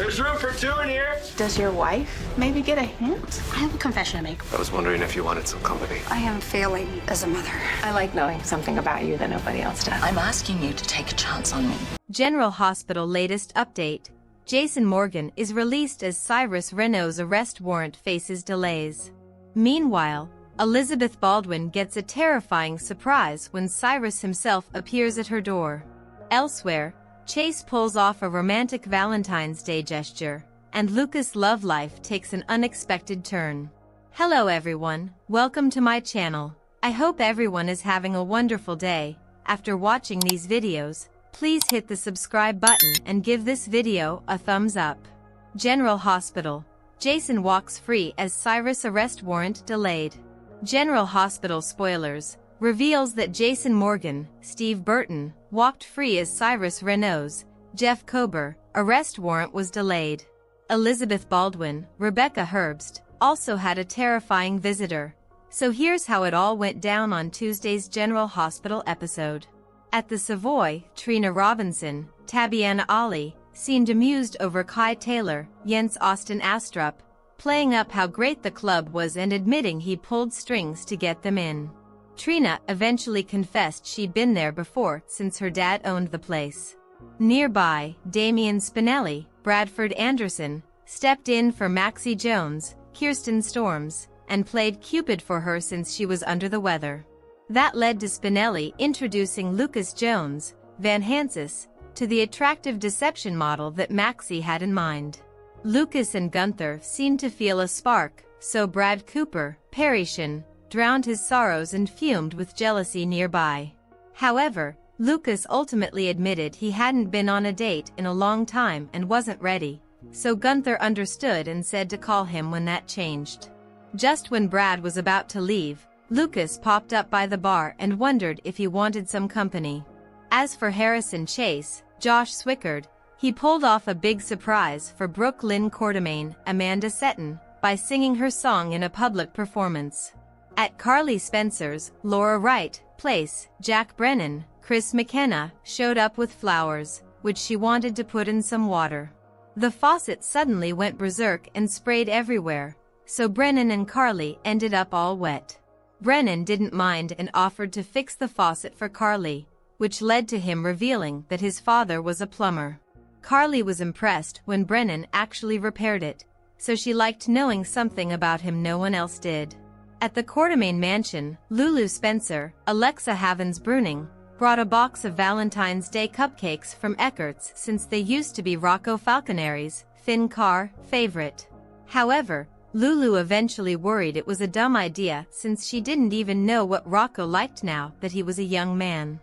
There's room for two in here. Does your wife maybe get a hint? I have a confession to make. I was wondering if you wanted some company. I am failing as a mother. I like knowing something about you that nobody else does. I'm asking you to take a chance on me. General Hospital latest update. Jason Morgan is released as Cyrus Renault's arrest warrant faces delays. Meanwhile, Elizabeth Baldwin gets a terrifying surprise when Cyrus himself appears at her door. Elsewhere, Chase pulls off a romantic Valentine's Day gesture, and Lucas' love life takes an unexpected turn. Hello everyone, welcome to my channel. I hope everyone is having a wonderful day. After watching these videos, please hit the subscribe button and give this video a thumbs up. General Hospital. Jason walks free as Cyrus arrest warrant delayed. General Hospital spoilers reveals that Jason Morgan, Steve Burton, walked free as Cyrus Renault's, Jeff Kober, arrest warrant was delayed. Elizabeth Baldwin, Rebecca Herbst, also had a terrifying visitor. So here's how it all went down on Tuesday's General Hospital episode. At the Savoy, Trina Robinson, Tabiana Ali, seemed amused over Kai Taylor, Jens Austin Astrup, playing up how great the club was and admitting he pulled strings to get them in. Trina eventually confessed she'd been there before since her dad owned the place. Nearby, Damian Spinelli, Bradford Anderson, stepped in for Maxie Jones, Kirsten Storms, and played Cupid for her since she was under the weather. That led to Spinelli introducing Lucas Jones, Van Hansis, to the attractive deception model that Maxie had in mind. Lucas and Gunther seemed to feel a spark, so Brad Cooper, Parisian, drowned his sorrows and fumed with jealousy nearby. However, Lucas ultimately admitted he hadn't been on a date in a long time and wasn't ready, so Gunther understood and said to call him when that changed. Just when Brad was about to leave, Lucas popped up by the bar and wondered if he wanted some company. As for Harrison Chase, Josh Swickard, he pulled off a big surprise for Brook, Lynn Quartermain, Amanda Setton, by singing her song in a public performance. At Carly Spencer's, Laura Wright, place, Jack Brennan, Chris McKenna, showed up with flowers, which she wanted to put in some water. The faucet suddenly went berserk and sprayed everywhere, so Brennan and Carly ended up all wet. Brennan didn't mind and offered to fix the faucet for Carly, which led to him revealing that his father was a plumber. Carly was impressed when Brennan actually repaired it, so she liked knowing something about him no one else did. At the Quartermain mansion, Lulu Spencer, Alexa Havens-Bruning, brought a box of Valentine's Day cupcakes from Eckert's since they used to be Rocco Falconeri's, Finn Carr, favorite. However, Lulu eventually worried it was a dumb idea since she didn't even know what Rocco liked now that he was a young man.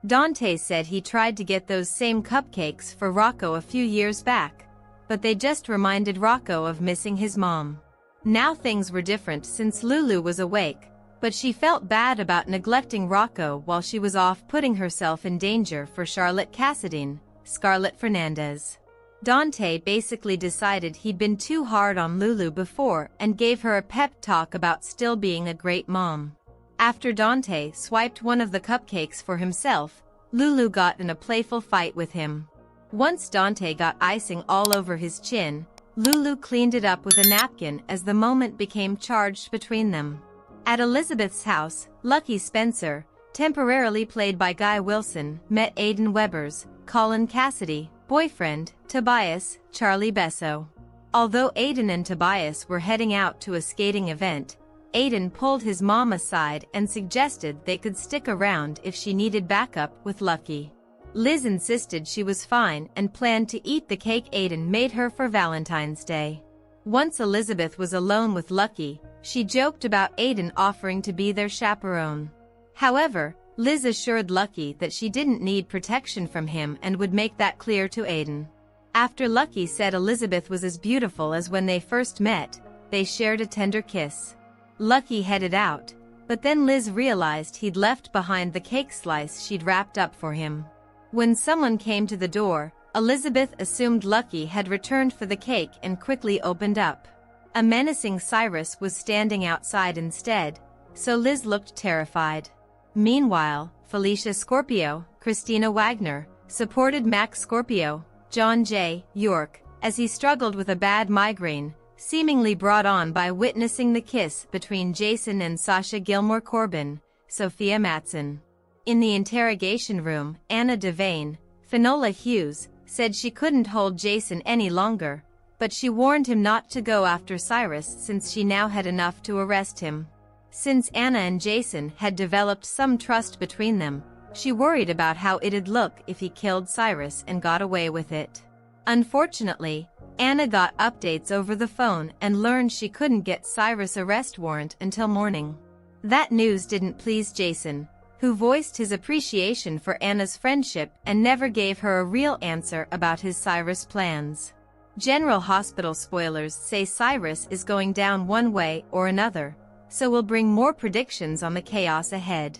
Dante said he tried to get those same cupcakes for Rocco a few years back, but they just reminded Rocco of missing his mom. Now things were different since Lulu was awake, but she felt bad about neglecting Rocco while she was off putting herself in danger for Charlotte Cassadine, Scarlett Fernandez. Dante basically decided he'd been too hard on Lulu before and gave her a pep talk about still being a great mom. After Dante swiped one of the cupcakes for himself, Lulu got in a playful fight with him. Once Dante got icing all over his chin, Lulu cleaned it up with a napkin as the moment became charged between them. At Elizabeth's house, Lucky Spencer, temporarily played by Guy Wilson, met Aidan Weber's, Colin Cassidy, boyfriend, Tobias, Charlie Besso. Although Aidan and Tobias were heading out to a skating event, Aidan pulled his mom aside and suggested they could stick around if she needed backup with Lucky. Liz insisted she was fine and planned to eat the cake Aidan made her for Valentine's Day. Once Elizabeth was alone with Lucky, she joked about Aidan offering to be their chaperone. However, Liz assured Lucky that she didn't need protection from him and would make that clear to Aidan. After Lucky said Elizabeth was as beautiful as when they first met, they shared a tender kiss. Lucky headed out, but then Liz realized he'd left behind the cake slice she'd wrapped up for him. When someone came to the door, Elizabeth assumed Lucky had returned for the cake and quickly opened up. A menacing Cyrus was standing outside instead, so Liz looked terrified. Meanwhile, Felicia Scorpio, Christina Wagner, supported Max Scorpio, John J. York, as he struggled with a bad migraine, seemingly brought on by witnessing the kiss between Jason and Sasha Gilmore Corbin, Sophia Matson. In the interrogation room, Anna Devane, Finola Hughes, said she couldn't hold Jason any longer, but she warned him not to go after Cyrus since she now had enough to arrest him. Since Anna and Jason had developed some trust between them, she worried about how it'd look if he killed Cyrus and got away with it. Unfortunately, Anna got updates over the phone and learned she couldn't get Cyrus' arrest warrant until morning. That news didn't please Jason, who voiced his appreciation for Anna's friendship and never gave her a real answer about his Cyrus plans. General Hospital spoilers say Cyrus is going down one way or another, so we'll bring more predictions on the chaos ahead.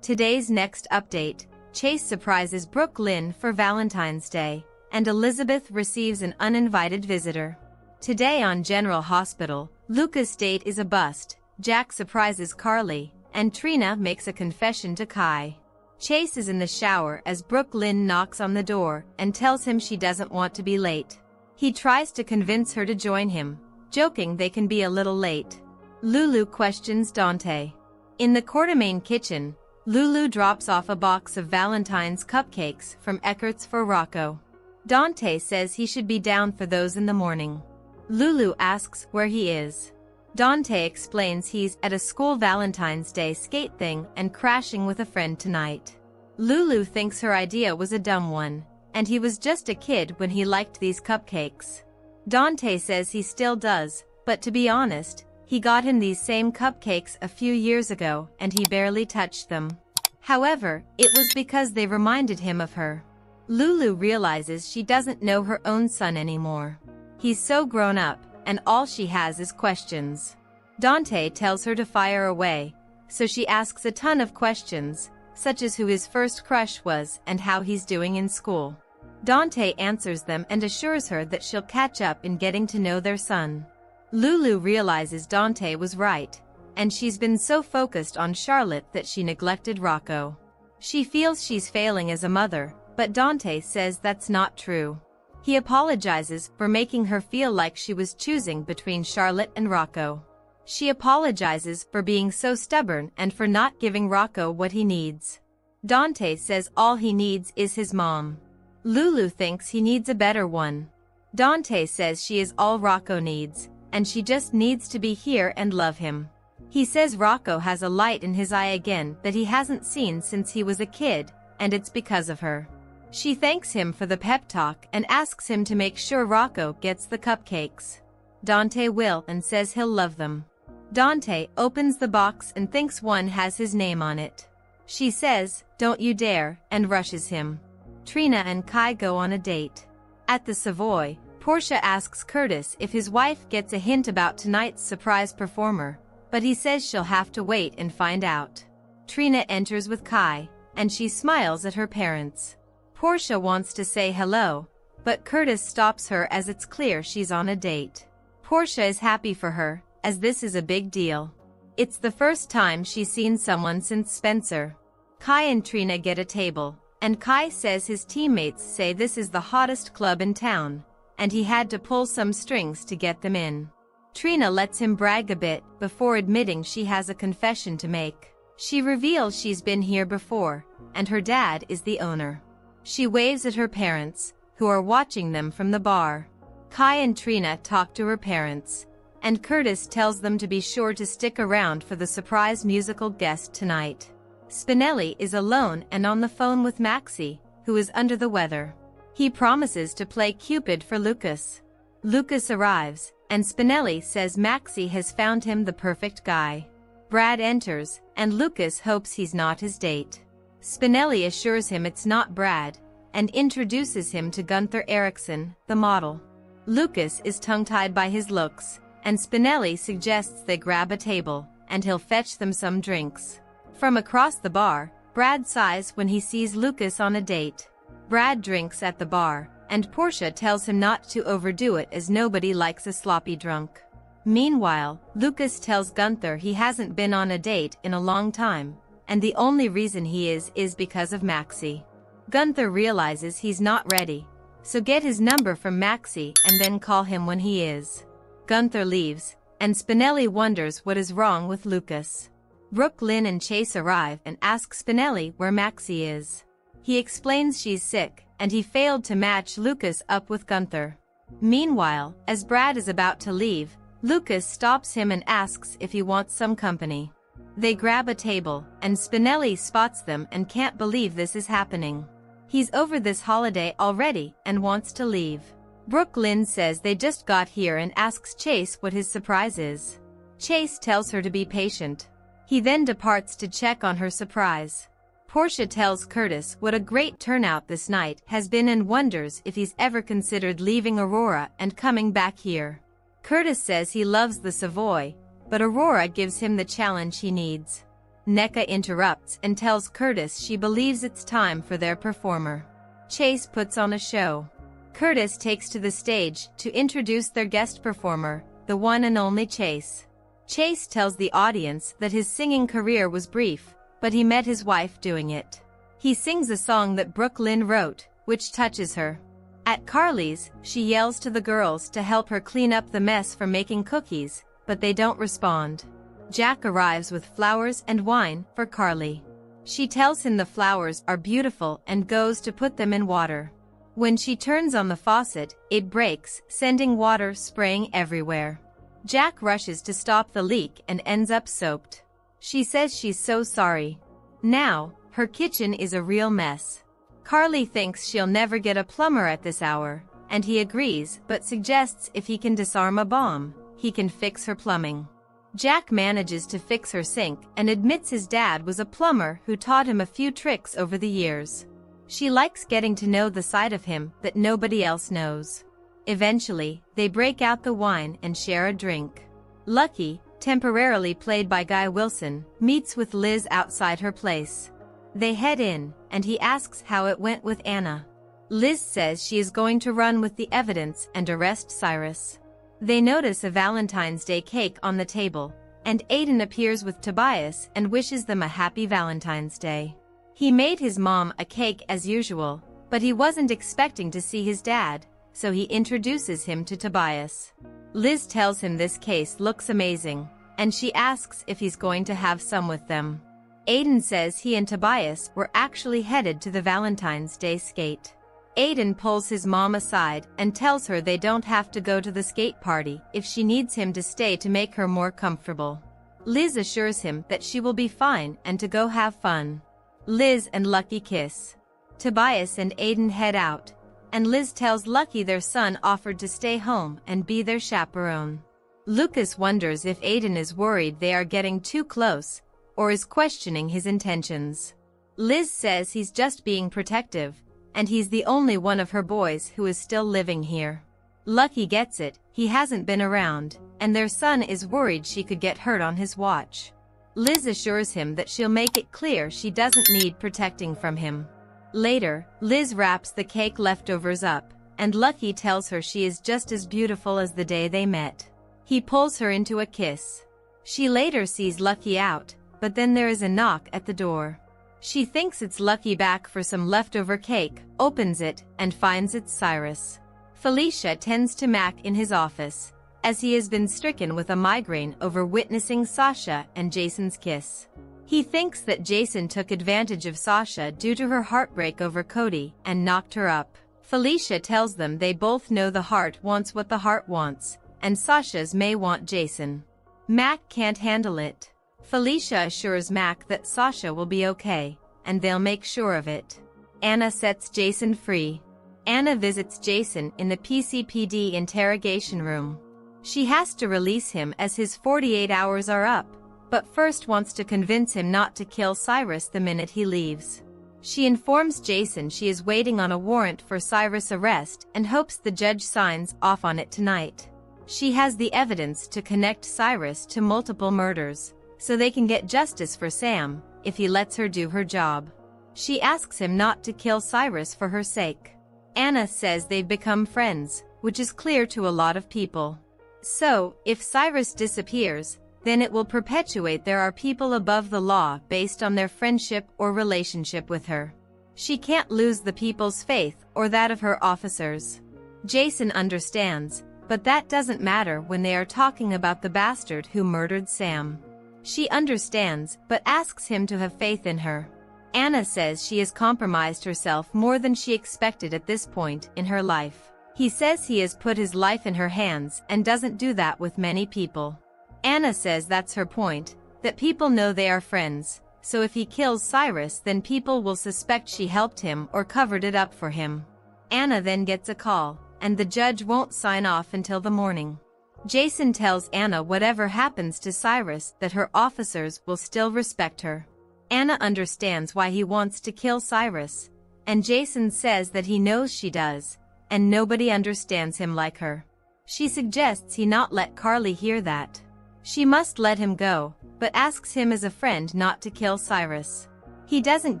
Today's next update, Chase surprises Brook Lynn for Valentine's Day, and Elizabeth receives an uninvited visitor. Today on General Hospital, Lucas' date is a bust, Jack surprises Carly, and Trina makes a confession to Kai. Chase is in the shower as Brook Lynn knocks on the door and tells him she doesn't want to be late. He tries to convince her to join him, joking they can be a little late. Lulu questions Dante. In the Quartermaine kitchen, Lulu drops off a box of Valentine's cupcakes from Eckert's for Rocco. Dante says he should be down for those in the morning. Lulu asks where he is. Dante explains he's at a school Valentine's Day skate thing and crashing with a friend tonight. Lulu thinks her idea was a dumb one, and he was just a kid when he liked these cupcakes. Dante says he still does, but to be honest, he got him these same cupcakes a few years ago and he barely touched them. However, it was because they reminded him of her. Lulu realizes she doesn't know her own son anymore. He's so grown up, and all she has is questions. Dante tells her to fire away, so she asks a ton of questions, such as who his first crush was and how he's doing in school. Dante answers them and assures her that she'll catch up in getting to know their son. Lulu realizes Dante was right, and she's been so focused on Charlotte that she neglected Rocco. She feels she's failing as a mother, but Dante says that's not true. He apologizes for making her feel like she was choosing between Charlotte and Rocco. She apologizes for being so stubborn and for not giving Rocco what he needs. Dante says all he needs is his mom. Lulu thinks he needs a better one. Dante says she is all Rocco needs, and she just needs to be here and love him. He says Rocco has a light in his eye again that he hasn't seen since he was a kid, and it's because of her. She thanks him for the pep talk and asks him to make sure Rocco gets the cupcakes. Dante will and says he'll love them. Dante opens the box and thinks one has his name on it. She says, "Don't you dare," and rushes him. Trina and Kai go on a date. At the Savoy, Portia asks Curtis if his wife gets a hint about tonight's surprise performer, but he says she'll have to wait and find out. Trina enters with Kai, and she smiles at her parents. Portia wants to say hello, but Curtis stops her as it's clear she's on a date. Portia is happy for her, as this is a big deal. It's the first time she's seen someone since Spencer. Kai and Trina get a table, and Kai says his teammates say this is the hottest club in town, and he had to pull some strings to get them in. Trina lets him brag a bit before admitting she has a confession to make. She reveals she's been here before, and her dad is the owner. She waves at her parents, who are watching them from the bar. Kai and Trina talk to her parents, and Curtis tells them to be sure to stick around for the surprise musical guest tonight. Spinelli is alone and on the phone with Maxie, who is under the weather. He promises to play Cupid for Lucas. Lucas arrives, and Spinelli says Maxie has found him the perfect guy. Brad enters, and Lucas hopes he's not his date. Spinelli assures him it's not Brad, and introduces him to Gunther Erickson, the model. Lucas is tongue-tied by his looks, and Spinelli suggests they grab a table, and he'll fetch them some drinks. From across the bar, Brad sighs when he sees Lucas on a date. Brad drinks at the bar, and Portia tells him not to overdo it as nobody likes a sloppy drunk. Meanwhile, Lucas tells Gunther he hasn't been on a date in a long time, and the only reason he is because of Maxie. Gunther realizes he's not ready, so get his number from Maxie and then call him when he is. Gunther leaves, and Spinelli wonders what is wrong with Lucas. Brook, Lynn and Chase arrive and ask Spinelli where Maxie is. He explains she's sick, and he failed to match Lucas up with Gunther. Meanwhile, as Brad is about to leave, Lucas stops him and asks if he wants some company. They grab a table, and Spinelli spots them and can't believe this is happening. He's over this holiday already and wants to leave. Brook, Lynn says they just got here and asks Chase what his surprise is. Chase tells her to be patient. He then departs to check on her surprise. Portia tells Curtis what a great turnout this night has been and wonders if he's ever considered leaving Aurora and coming back here. Curtis says he loves the Savoy, but Aurora gives him the challenge he needs. Nneka interrupts and tells Curtis she believes it's time for their performer. Chase puts on a show. Curtis takes to the stage to introduce their guest performer, the one and only Chase. Chase tells the audience that his singing career was brief, but he met his wife doing it. He sings a song that Brook, Lynn wrote, which touches her. At Carly's, she yells to the girls to help her clean up the mess from making cookies, but they don't respond. Jack arrives with flowers and wine for Carly. She tells him the flowers are beautiful and goes to put them in water. When she turns on the faucet, it breaks, sending water spraying everywhere. Jack rushes to stop the leak and ends up soaked. She says she's so sorry. Now, her kitchen is a real mess. Carly thinks she'll never get a plumber at this hour, and he agrees but suggests if he can disarm a bomb, he can fix her plumbing. Jack manages to fix her sink and admits his dad was a plumber who taught him a few tricks over the years. She likes getting to know the side of him that nobody else knows. Eventually, they break out the wine and share a drink. Lucky, temporarily played by Guy Wilson, meets with Liz outside her place. They head in, and he asks how it went with Anna. Liz says she is going to run with the evidence and arrest Cyrus. They notice a Valentine's Day cake on the table, and Aiden appears with Tobias and wishes them a happy Valentine's Day. He made his mom a cake as usual, but he wasn't expecting to see his dad, so he introduces him to Tobias. Liz tells him this case looks amazing, and she asks if he's going to have some with them. Aiden says he and Tobias were actually headed to the Valentine's Day skate. Aiden pulls his mom aside and tells her they don't have to go to the skate party if she needs him to stay to make her more comfortable. Liz assures him that she will be fine and to go have fun. Liz and Lucky kiss. Tobias and Aiden head out, and Liz tells Lucky their son offered to stay home and be their chaperone. Lucas wonders if Aiden is worried they are getting too close, or is questioning his intentions. Liz says he's just being protective, and he's the only one of her boys who is still living here. Lucky gets it, he hasn't been around, and their son is worried she could get hurt on his watch. Liz assures him that she'll make it clear she doesn't need protecting from him. Later, Liz wraps the cake leftovers up, and Lucky tells her she is just as beautiful as the day they met. He pulls her into a kiss. She later sees Lucky out, but then there is a knock at the door. She thinks it's Lucky back for some leftover cake, opens it, and finds it's Cyrus. Felicia tends to Mac in his office, as he has been stricken with a migraine over witnessing Sasha and Jason's kiss. He thinks that Jason took advantage of Sasha due to her heartbreak over Cody and knocked her up. Felicia tells them they both know the heart wants what the heart wants, and Sasha's may want Jason. Mac can't handle it. Felicia assures Mac that Sasha will be okay, and they'll make sure of it. Anna sets Jason free. Anna visits Jason in the PCPD interrogation room. She has to release him as his 48 hours are up, but first wants to convince him not to kill Cyrus the minute he leaves. She informs Jason she is waiting on a warrant for Cyrus' arrest and hopes the judge signs off on it tonight. She has the evidence to connect Cyrus to multiple murders, so they can get justice for Sam, if he lets her do her job. She asks him not to kill Cyrus for her sake. Anna says they've become friends, which is clear to a lot of people. So, if Cyrus disappears, then it will perpetuate there are people above the law based on their friendship or relationship with her. She can't lose the people's faith or that of her officers. Jason understands, but that doesn't matter when they are talking about the bastard who murdered Sam. She understands, but asks him to have faith in her. Anna says she has compromised herself more than she expected at this point in her life. He says he has put his life in her hands and doesn't do that with many people. Anna says that's her point, that people know they are friends, so if he kills Cyrus then people will suspect she helped him or covered it up for him. Anna then gets a call, and the judge won't sign off until the morning. Jason tells Anna whatever happens to Cyrus that her officers will still respect her. Anna understands why he wants to kill Cyrus, and Jason says that he knows she does, and nobody understands him like her. She suggests he not let Carly hear that. She must let him go, but asks him as a friend not to kill Cyrus. He doesn't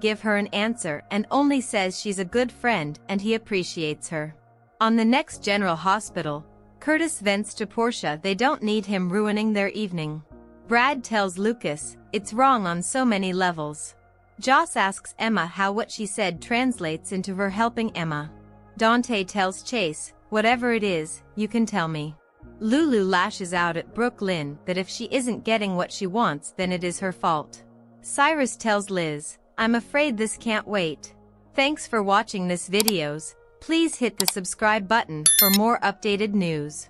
give her an answer and only says she's a good friend and he appreciates her. On the next General Hospital, Curtis vents to Portia they don't need him ruining their evening. Brad tells Lucas, it's wrong on so many levels. Joss asks Emma how what she said translates into her helping Emma. Dante tells Chase, whatever it is, you can tell me. Lulu lashes out at Brook Lynn that if she isn't getting what she wants then it is her fault. Cyrus tells Liz, I'm afraid this can't wait. Thanks for watching this videos. Please hit the subscribe button for more updated news.